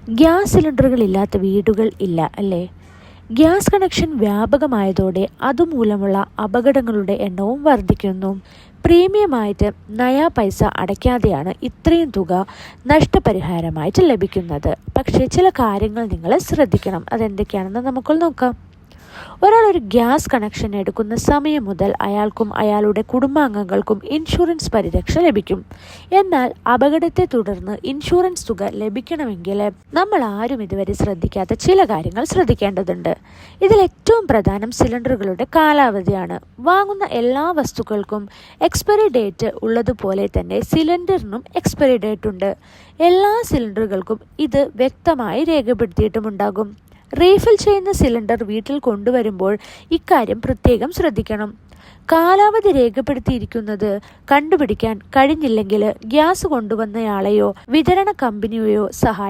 Gas സിലിണ്ടറുകളില്ലാത്ത വീടുകൾ ഇല്ല അല്ലേ? ഗ്യാസ് കണക്ഷൻ വ്യാപകമായതോടെ അതുമൂലമുള്ള അപകടങ്ങളുടെ എണ്ണവും വർദ്ധിക്കുന്നു. പ്രീമിയമായിട്ട് നയാ പൈസ അടയ്ക്കാതെയാണ് ഇത്രയും തുക നഷ്ടപരിഹാരമായിട്ട് ലഭിക്കുന്നത്. പക്ഷേ ചില കാര്യങ്ങൾ നിങ്ങൾ ശ്രദ്ധിക്കണം. അതെന്തൊക്കെയാണെന്ന് നമുക്കൊന്ന് നോക്കാം. ഒരാൾ ഒരു ഗ്യാസ് കണക്ഷൻ എടുക്കുന്ന സമയം മുതൽ അയാൾക്കും അയാളുടെ കുടുംബാംഗങ്ങൾക്കും ഇൻഷുറൻസ് പരിരക്ഷ ലഭിക്കും. എന്നാൽ അപകടത്തെ തുടർന്ന് ഇൻഷുറൻസ് തുക ലഭിക്കണമെങ്കിൽ നമ്മൾ ആരും ഇതുവരെ ശ്രദ്ധിക്കാത്ത ചില കാര്യങ്ങൾ ശ്രദ്ധിക്കേണ്ടതുണ്ട്. ഇതിൽ ഏറ്റവും പ്രധാനം സിലിണ്ടറുകളുടെ കാലാവധിയാണ്. വാങ്ങുന്ന എല്ലാ വസ്തുക്കൾക്കും എക്സ്പയറി ഡേറ്റ് ഉള്ളതുപോലെ തന്നെ സിലിണ്ടറിനും എക്സ്പയറി ഡേറ്റ് ഉണ്ട്. എല്ലാ സിലിണ്ടറുകൾക്കും ഇത് വ്യക്തമായി രേഖപ്പെടുത്തിയിട്ടുമുണ്ടാകും. റീഫിൽ ചെയ്യുന്ന സിലിണ്ടർ വീട്ടിൽ കൊണ്ടുവരുമ്പോൾ ഇക്കാര്യം പ്രത്യേകം ശ്രദ്ധിക്കണം. കാലാവധി രേഖപ്പെടുത്തിയിരിക്കുന്നത് കണ്ടുപിടിക്കാൻ കഴിഞ്ഞില്ലെങ്കിൽ ഗ്യാസ് കൊണ്ടുവന്നയാളെയോ വിതരണ കമ്പനിയെയോ സഹായം